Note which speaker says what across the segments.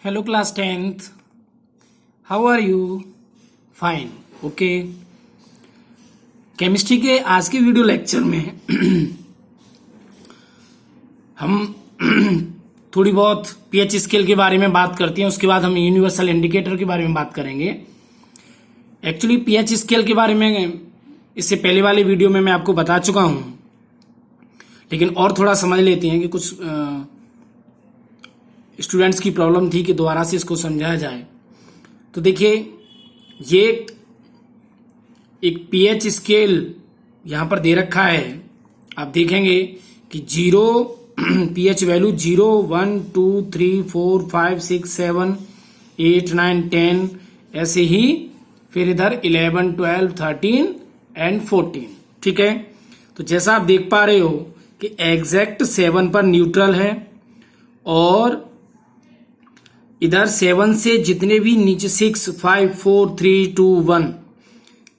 Speaker 1: Hello class 10th, how are you? Fine, okay. Chemistry के आज के वीडियो लेक्चर में हम थोड़ी बहुत पीएच स्केल के बारे में बात करते हैं। उसके बाद हम यूनिवर्सल इंडिकेटर के बारे में बात करेंगे। एक्चुअली पीएच स्केल के बारे में इससे पहले वाले वीडियो में मैं आपको बता चुका हूं, लेकिन और थोड़ा समझ लेते हैं कि कुछ स्टूडेंट्स की प्रॉब्लम थी कि दोबारा से इसको समझाया जाए। तो देखिए, ये एक पीएच स्केल यहां पर दे रखा है। आप देखेंगे कि जीरो पीएच वैल्यू 0, 1, 2, 3, 4, 5, 6, 7, 8, 9, 10 ऐसे ही, फिर इधर 11, 12, 13 एंड 14। ठीक है, तो जैसा आप देख पा रहे हो कि एग्जैक्ट 7 पर न्यूट्रल है और इधर 7 से जितने भी नीचे 6, 5, 4, 3, 2, 1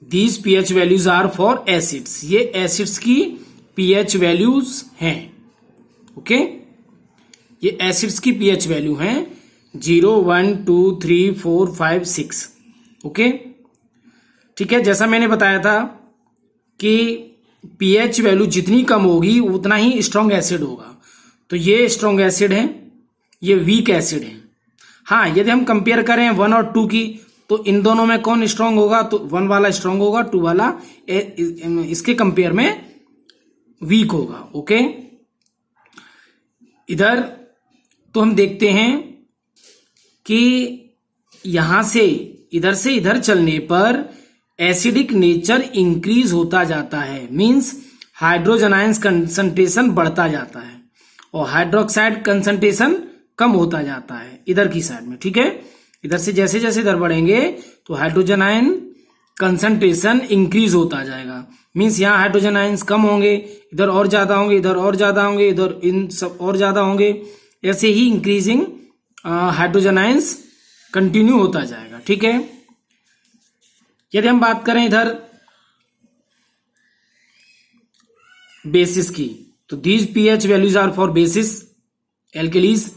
Speaker 1: these pH values are for acids. ये एसिड्स की पीएच वैल्यूज हैं। ओके, ये एसिड्स की पीएच वैल्यू हैं 0, 1, 2, 3, 4, 5, 6। ओके, ठीक है। जैसा मैंने बताया था कि पीएच वैल्यू जितनी कम होगी उतना ही स्ट्रॉन्ग एसिड होगा। तो ये स्ट्रॉन्ग एसिड है, ये वीक एसिड है। हाँ, यदि हम कंपेयर करें 1 और 2 की, तो इन दोनों में कौन स्ट्रांग होगा? तो 1 वाला स्ट्रांग होगा, 2 वाला इसके कंपेयर में वीक होगा। ओके, इधर तो हम देखते हैं कि यहां से इधर चलने पर एसिडिक नेचर इंक्रीज होता जाता है, मींस हाइड्रोजन आयंस कंसंट्रेशन बढ़ता जाता है और हाइड्रोक्साइड कंसंट्रेशन कम होता जाता है इधर की साइड में। ठीक है, इधर से जैसे जैसे इधर बढ़ेंगे तो हाइड्रोजन आयन कंसंट्रेशन इंक्रीज होता जाएगा, मींस यहाँ हाइड्रोजन आयंस कम होंगे, इधर और ज्यादा होंगे, इधर और ज्यादा होंगे, इधर इन सब और ज्यादा होंगे। ऐसे ही इंक्रीजिंग हाइड्रोजन आयंस कंटिन्यू होता जाएगा। ठीक है, यदि हम बात करें इधर बेसिस की, तो these pH values are for bases alkalis.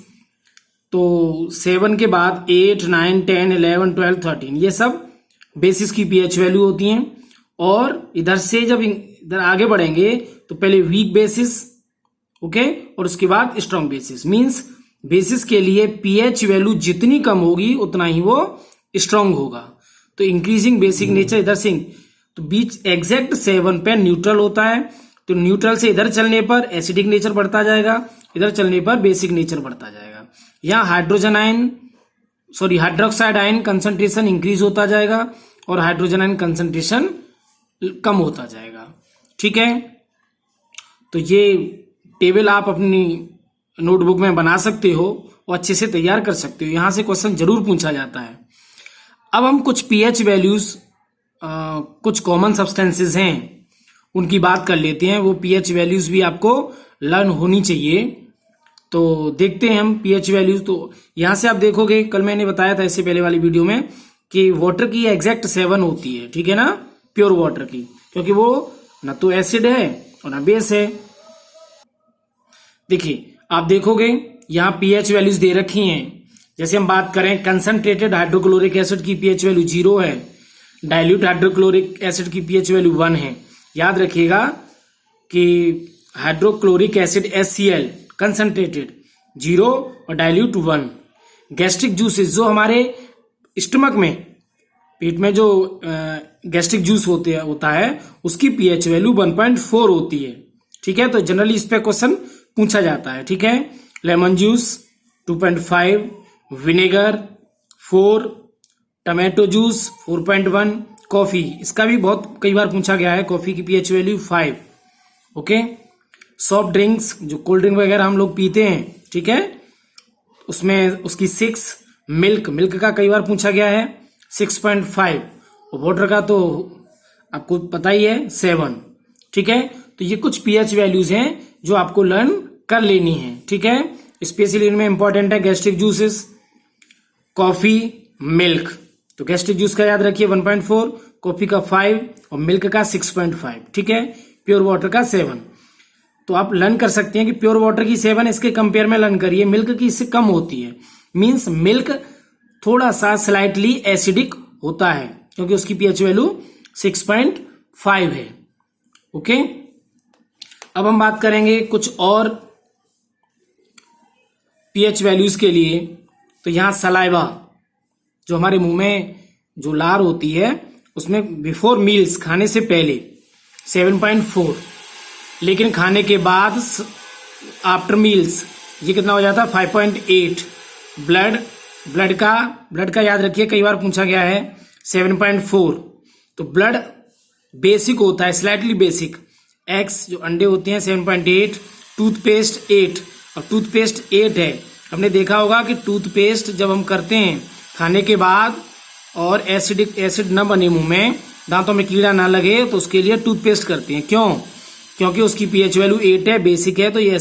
Speaker 1: तो 7 के बाद 8, 9, 10, 11, 12, 13 ये सब बेसिस की पीएच वैल्यू होती हैं। और इधर से जब इधर आगे बढ़ेंगे तो पहले वीक बेसिस, ओके, और उसके बाद स्ट्रॉन्ग बेसिस। मींस बेसिस के लिए पीएच वैल्यू जितनी कम होगी उतना ही वो स्ट्रॉन्ग होगा। तो इंक्रीजिंग बेसिक नेचर इधर से, तो बीच एग्जैक्ट 7 पे न्यूट्रल होता है। तो न्यूट्रल से इधर चलने पर एसिडिक नेचर बढ़ता जाएगा, इधर चलने पर बेसिक नेचर बढ़ता जाएगा। यहाँ हाइड्रोक्साइड आयन कंसंट्रेशन इंक्रीज होता जाएगा और हाइड्रोजन आयन कंसंट्रेशन कम होता जाएगा। ठीक है, तो ये टेबल आप अपनी नोटबुक में बना सकते हो और अच्छे से तैयार कर सकते हो। यहां से क्वेश्चन जरूर पूछा जाता है। अब हम कुछ पीएच वैल्यूज, कुछ कॉमन सब्सटेंसेस हैं उनकी बात कर लेते हैं। वो पीएच वैल्यूज भी आपको लर्न होनी चाहिए। तो देखते हैं हम पीएच वैल्यूज। तो यहां से आप देखोगे, कल मैंने बताया था इससे पहले वाली वीडियो में कि वाटर की एग्जैक्ट 7 होती है। ठीक है ना, प्योर वाटर की, क्योंकि वो ना तो एसिड है और ना बेस है। देखिए, आप देखोगे यहां पीएच वैल्यूज दे रखी हैं। जैसे हम बात करें, कंसंट्रेटेड हाइड्रोक्लोरिक एसिड की पीएच वैल्यू 0 है, डाइल्यूट हाइड्रोक्लोरिक एसिड की पीएच वैल्यू 1 है। याद रखिएगा कि हाइड्रोक्लोरिक एसिड HCl कंसंट्रेटेड 0 और डाइल्यूट 1। गैस्ट्रिक जूसेस, जो हमारे स्टमक में, पेट में जो गैस्ट्रिक जूस होता है, उसकी पीएच वैल्यू 1.4 होती है। ठीक है, तो जनरली इस पे क्वेश्चन पूछा जाता है। ठीक है, lemon juice 2.5, vinegar 4, tomato juice 4.1, coffee, इसका भी बहुत कई बार पूछा गया है, कॉफी की pH value 5। Okay, soft drinks, जो कोल्ड ड्रिंक वगैरह हम लोग पीते हैं, ठीक है, उसमें उसकी 6। मिल्क का कई बार पूछा गया है 6.5, और वाटर का तो आपको पता ही है 7। ठीक है, तो ये कुछ पीएच वैल्यूज हैं जो आपको लर्न कर लेनी है। ठीक है, स्पेशली इनमें इंपॉर्टेंट है गैस्ट्रिक जूसेस, कॉफी, मिल्क। तो गैस्ट्रिक जूस का याद रखिए 1.4, कॉफी का 5 और मिल्क का 6.5। ठीक है, प्योर वाटर का 7। तो आप लर्न कर सकते हैं कि प्योर वाटर की 7 इसके कंपेयर में लर्न करिए, मिल्क की इससे कम होती है। मीन्स मिल्क थोड़ा सा स्लाइटली एसिडिक होता है क्योंकि उसकी पीएच वैल्यू 6.5 है। ओके, अब हम बात करेंगे कुछ और पीएच वैल्यूज के लिए। तो यहां सलाइवा, जो हमारे मुंह में जो लार होती है, उसमें बिफोर मील्स, खाने से पहले 7.4, लेकिन खाने के बाद आफ्टर मील्स ये कितना हो जाता है 5.8। ब्लड का याद रखिए, कई बार पूछा गया है 7.4। तो ब्लड बेसिक होता है, स्लाइटली बेसिक। एग्स जो अंडे होते हैं 7.8, टूथपेस्ट 8, और टूथपेस्ट 8 है। हमने देखा होगा कि टूथपेस्ट जब हम करते हैं खाने के बाद और एसिड न बने मुंह में, दांतों में कीड़ा ना लगे, तो उसके लिए टूथपेस्ट करते हैं। क्यों? क्योंकि उसकी पीएच वैल्यू 8 है, बेसिक है, तो ये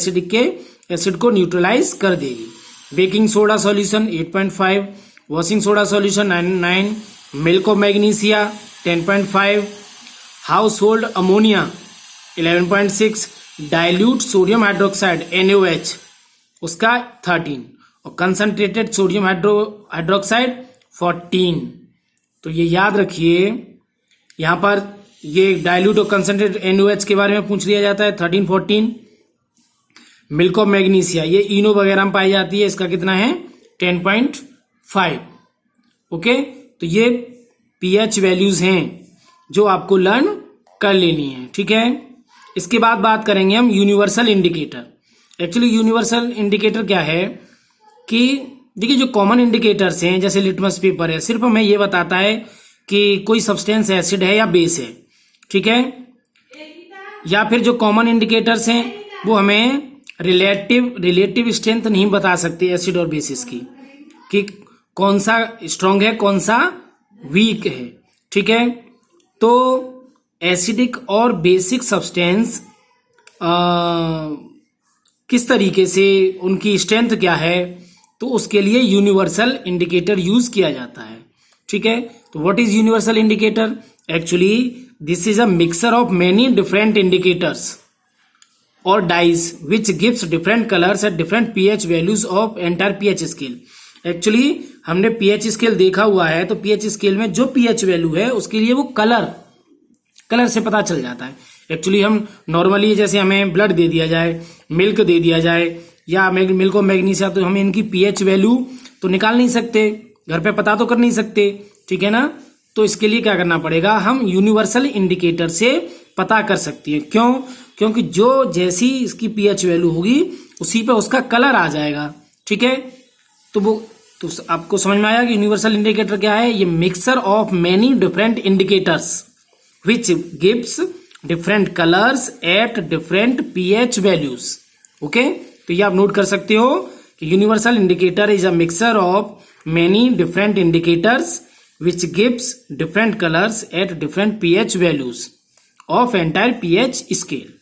Speaker 1: एसिड को न्यूट्रलाइज कर देगी। Baking soda solution 8.5, washing soda solution 9, milk of magnesia 10.5, house hold ammonia 11.6, dilute sodium hydroxide NaOH उसका 13, और कंसंट्रेटेड सोडियम हाइड्रोक्साइड 14। तो ये याद रखिए, यहां पर ये डाइल्यूट और कंसंट्रेटेड NaOH के बारे में पूछ लिया जाता है 13, 14। मिल्क ऑफ मैग्नीशिया ये इनो वगैरह में पाई जाती है, इसका कितना है 10.5। ओके, तो ये पीएच वैल्यूज हैं जो आपको लर्न कर लेनी है। ठीक है, इसके बाद बात करेंगे हम universal indicator. Actually universal indicator क्या है कि देखिए, जो कॉमन इंडिकेटर्स हैं जैसे लिटमस पेपर है, सिर्फ हमें ये बताता है कि कोई सब्सटेंस एसिड है या बेस है। ठीक है, या फिर जो कॉमन इंडिकेटर्स हैं वो हमें रिलेटिव स्ट्रेंथ नहीं बता सकते एसिड और बेसिस की, कि कौन सा स्ट्रांग है कौन सा वीक है। ठीक है, तो एसिडिक और बेसिक सब्सटेंस किस तरीके से, उनकी स्ट्रेंथ क्या है, तो उसके लिए यूनिवर्सल इंडिकेटर यूज किया जाता है। ठीक है, तो what is universal indicator? Actually this is a mixer of many different indicators और dyes which gives different colours at different pH values of entire pH scale. Actually हमने पीएच स्केल देखा हुआ है, तो पीएच स्केल में जो pH value है उसके लिए वो कलर से पता चल जाता है। एक्चुअली हम नॉर्मली जैसे हमें ब्लड दे दिया जाए, मिल्क दे दिया जाए, या मिल्क और मैग्नीशिया, तो हम इनकी पीएच वैल्यू तो निकाल नहीं सकते, घर पे पता तो कर नहीं सकते। ठीक है ना, तो इसके लिए क्या करना पड़ेगा, हम यूनिवर्सल इंडिकेटर से पता कर सकती है। क्यों? क्योंकि जो जैसी इसकी पीएच वैल्यू होगी उसी पे उसका कलर आ जाएगा। ठीक है, तो आपको समझ में आया कि यूनिवर्सल इंडिकेटर क्या है? ये mixer of many different indicators which gives different colours at different pH values. Okay, तो ये आप नोट कर सकते हो कि universal indicator is a mixer of many different indicators which gives different colors at different pH values of entire pH scale.